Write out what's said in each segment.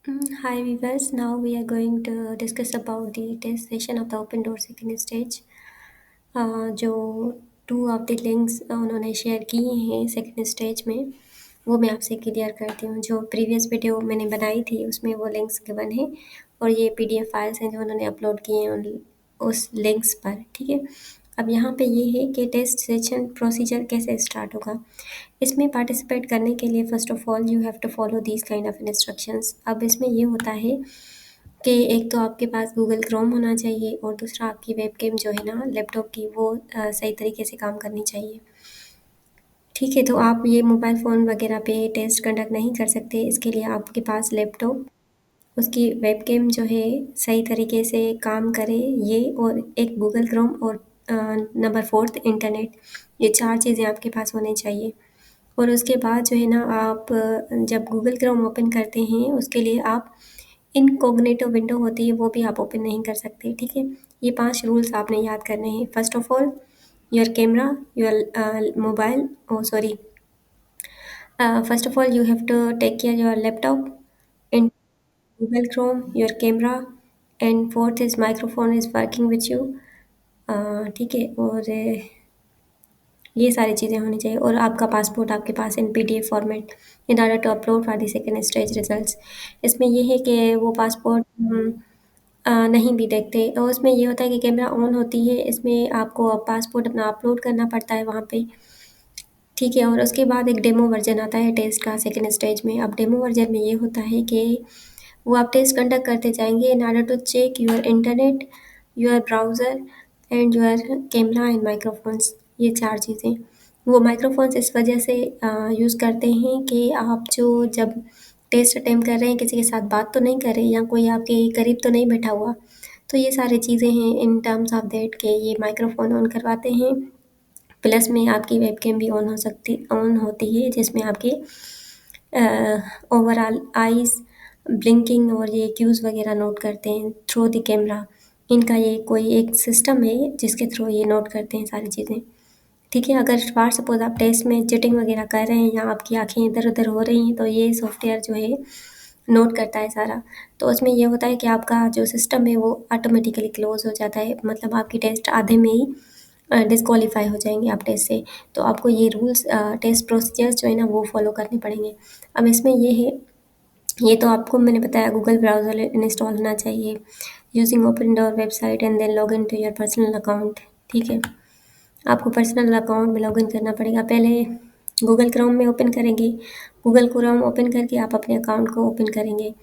Hi viewers, now we are going to discuss about the test session of the open door second stage. जो two of the links उन्होंने share किए हैं second stage में, वो मैं आपसे clear करती हूँ। जो प्रीवियस वीडियो मैंने बनाई थी उसमें वो लिंक्स गिवन है और ये पीडीएफ फाइल्स हैं जो उन्होंने अपलोड किए हैं उस लिंक्स पर। ठीक है, अब यहाँ पे ये है कि टेस्ट सेशन प्रोसीजर कैसे स्टार्ट होगा। इसमें पार्टिसिपेट करने के लिए first of all you have to follow these kind of instructions. अब इसमें ये होता है कि एक तो आपके पास गूगल क्रोम होना चाहिए और दूसरा आपकी वेबकैम जो है ना लैपटॉप की वो सही तरीके से काम करनी चाहिए। ठीक है, तो आप ये मोबाइल फ़ोन वगैरह पे टेस्ट कंडक्ट नहीं कर सकते। इसके लिए आपके पास लैपटॉप, उसकी वेबकैम जो है सही तरीके से काम करे ये, और एक गूगल क्रोम और नंबर 4th इंटरनेट, ये 4 चीज़ें आपके पास होनी चाहिए। और उसके बाद जो है ना आप जब गूगल क्रोम ओपन करते हैं उसके लिए आप इनकॉग्निटो विंडो होती है वो भी आप ओपन नहीं कर सकते। ठीक है, ये 5 रूल्स आपने याद करने हैं। First of all your camera, your mobile, oh sorry, first of all you have to take care your laptop in Google Chrome, your camera, and fourth is microphone is working with you. ठीक है, और ये सारी चीज़ें होनी चाहिए और आपका पासपोर्ट आपके पास in PDF format in order to upload for the second stage results. इसमें ये है कि वो पासपोर्ट नहीं भी देखते और उसमें ये होता है कि कैमरा ऑन होती है, इसमें आपको पासपोर्ट अपना अपलोड करना पड़ता है वहाँ पे। ठीक है, और उसके बाद एक डेमो वर्जन आता है टेस्ट का सेकंड स्टेज में। अब डेमो वर्जन में ये होता है कि वो आप टेस्ट कंडक्ट करते जाएंगे in order to check your internet, your browser and your camera and microphones, ये 4 चीज़ें। वो माइक्रोफोन्स इस वजह से यूज़ करते हैं कि आप जो जब टेस्ट अटेम्प्ट कर रहे हैं किसी के साथ बात तो नहीं कर रहे या कोई आपके करीब तो नहीं बैठा हुआ। तो ये सारी चीज़ें हैं इन टर्म्स ऑफ दैट कि ये माइक्रोफ़ोन ऑन करवाते हैं, प्लस में आपकी वेबकैम भी ऑन होती है जिसमें आपके ओवरऑल आइज़ ब्लिंकिंग और ये क्यूज़ वगैरह नोट करते हैं थ्रू द कैमरा। इनका ये कोई एक सिस्टम है जिसके थ्रू ये नोट करते हैं सारी चीज़ें। ठीक है, अगर फॉर सपोज़ आप टेस्ट में चीटिंग वगैरह कर रहे हैं या आपकी आँखें इधर-उधर हो रही हैं तो ये सॉफ्टवेयर जो है नोट करता है सारा। तो उसमें ये होता है कि आपका जो सिस्टम है वो ऑटोमेटिकली क्लोज़ हो जाता है, मतलब आपकी टेस्ट आधे में ही डिस्क्वालीफाई हो जाएँगे आप टेस्ट से। तो आपको ये रूल्स टेस्ट प्रोसीजर्स जो है ना वो फ़ॉलो करने पड़ेंगे। अब इसमें ये है, ये तो आपको मैंने बताया गूगल ब्राउज़र इंस्टॉल होना चाहिए, using Open Door website and then login to your personal account. ठीक है, आपको पर्सनल अकाउंट में लॉगिन करना पड़ेगा। पहले गूगल क्रोम में ओपन करेंगे, गूगल क्रोम ओपन करके आप अपने अकाउंट को ओपन करेंगे।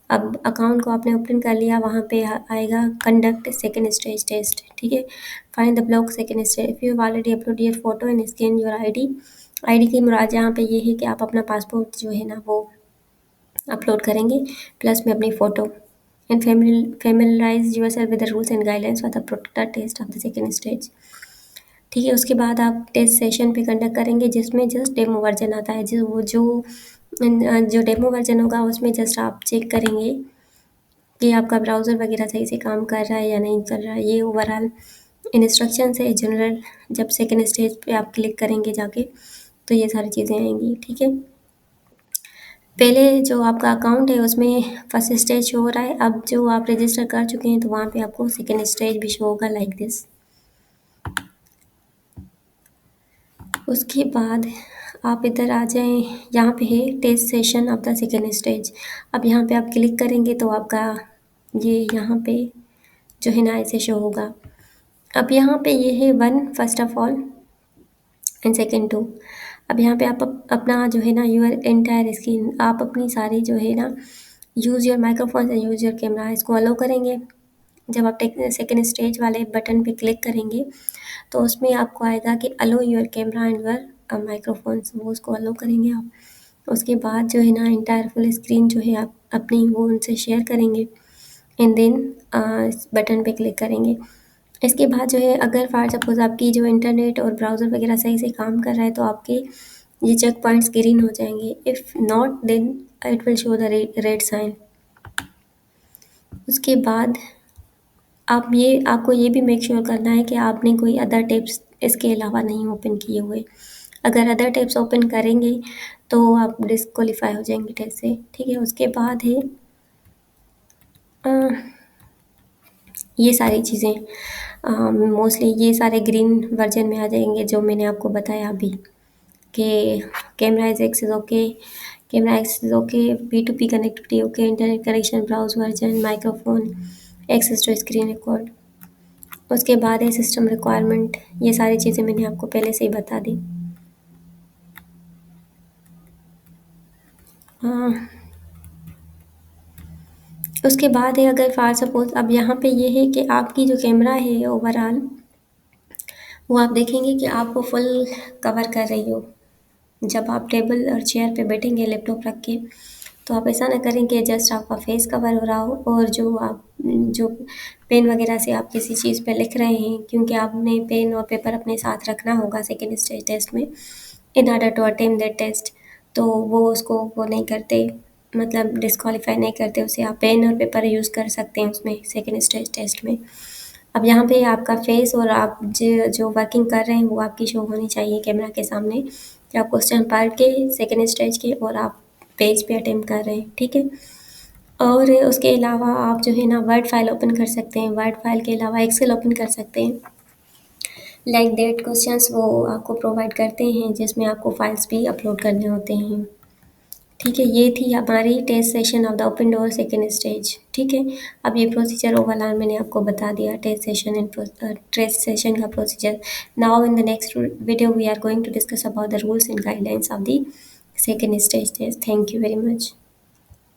अब अकाउंट को आपने ओपन कर लिया, वहाँ पे आएगा कंडक्ट सेकंड स्टेज टेस्ट। ठीक है, find the block second stage if you have already upload your photo and scan your ID. ID की मुराद यहाँ पे ये है कि आप अपना पासपोर्ट जो है ना वो अपलोड करेंगे, प्लस में अपनी photo and familiarize yourself with the rules and guidelines for the protected test of the second stage। ठीक है, उसके बाद आप टेस्ट सेशन पे कंडक्ट करेंगे जिसमें जस्ट डेमो वर्जन आता है। जो डेमो वर्जन होगा उसमें जस्ट आप चेक करेंगे कि आपका ब्राउज़र वगैरह सही से काम कर रहा है या नहीं कर रहा है। ये ओवरऑल इंस्ट्रक्शंस है जनरल। जब सेकंड स्टेज पे आप क्लिक करेंगे जाके तो ये सारी चीज़ें आएँगी। ठीक है, पहले जो आपका अकाउंट है उसमें फर्स्ट स्टेज शो हो रहा है, अब जो आप रजिस्टर कर चुके हैं तो वहाँ पे आपको सेकंड स्टेज भी शो होगा लाइक दिस। उसके बाद आप इधर आ जाएँ, यहाँ पे है test session of the second stage. अब यहाँ पे आप क्लिक करेंगे तो आपका ये यहाँ पे जो है ना ऐसे शो होगा। अब यहाँ पे ये है 1 first of all and second 2। अब यहाँ पे आप अपना जो है ना योर एंटायर स्क्रीन, आप अपनी सारी जो है ना use your microphone and use your camera इसको अलाउ करेंगे। जब आप सेकंड स्टेज वाले बटन पे क्लिक करेंगे तो उसमें आपको आएगा कि allow your camera and your microphones, वो उसको अलाउ करेंगे आप। उसके बाद जो है ना एंटायर फुल स्क्रीन जो है आप अपनी वो उनसे शेयर करेंगे एंड देन इस बटन पे क्लिक करेंगे। इसके बाद जो है अगर फॉर सपोज़ आपकी जो इंटरनेट और ब्राउज़र वगैरह सही से काम कर रहा है तो आपके ये चेक पॉइंट्स ग्रीन हो जाएँगे। If not then it will show the red sign. उसके बाद आपको ये भी मेक श्योर करना है कि आपने कोई अदर टैब्स इसके अलावा नहीं ओपन किए हुए। अगर अदर टैब्स ओपन करेंगे तो आप डिस्क्वालीफाई हो जाएँगे टेस्ट से। ठीक है, उसके बाद है अ, ये सारी चीज़ें मोस्टली ये सारे ग्रीन वर्जन में आ जाएंगे जो मैंने आपको बताया अभी कि camera is access okay, camera access okay, P2P connectivity okay, internet connection, browser version, microphone, access to screen record. उसके बाद है सिस्टम रिक्वायरमेंट, ये सारी चीज़ें मैंने आपको पहले से ही बता दी। हाँ, उसके बाद है अगर फॉर सपोज अब यहाँ पे ये है कि आपकी जो कैमरा है ओवरऑल वो आप देखेंगे कि आपको फुल कवर कर रही हो। जब आप टेबल और चेयर पे बैठेंगे लैपटॉप रख के, तो आप ऐसा ना करें कि जस्ट आपका फेस कवर हो रहा हो और जो पेन वगैरह से आप किसी चीज़ पे लिख रहे हैं, क्योंकि आपने पेन और पेपर अपने साथ रखना होगा सेकेंड स्टेज टेस्ट में in order to attempt that test. तो वो उसको वो नहीं करते, मतलब डिस्क्वालीफाई नहीं करते उसे, आप पेन और पेपर यूज़ कर सकते हैं उसमें सेकेंड स्टेज टेस्ट में। अब यहाँ पे आपका फेस और आप जो वर्किंग कर रहे हैं वो आपकी शो होनी चाहिए कैमरा के सामने कि आप क्वेश्चन पढ़ के सेकेंड स्टेज के और आप पेज पे अटेम्प्ट कर रहे हैं, ठीक है। और उसके अलावा आप जो है ना वर्ड फाइल ओपन कर सकते हैं, वर्ड फाइल के अलावा एक्सेल ओपन कर सकते हैं। लाइक दैट क्वेश्चंस वो आपको प्रोवाइड करते हैं जिसमें आपको फाइल्स भी अपलोड करने होते हैं। ठीक है, ये थी हमारी test session of the Open Door second stage. ठीक है, अब ये प्रोसीजर ओवरऑल मैंने आपको बता दिया test session and test session का procedure. Now in the next video we are going to discuss about the rules and guidelines of the second stage test. Thank you very much.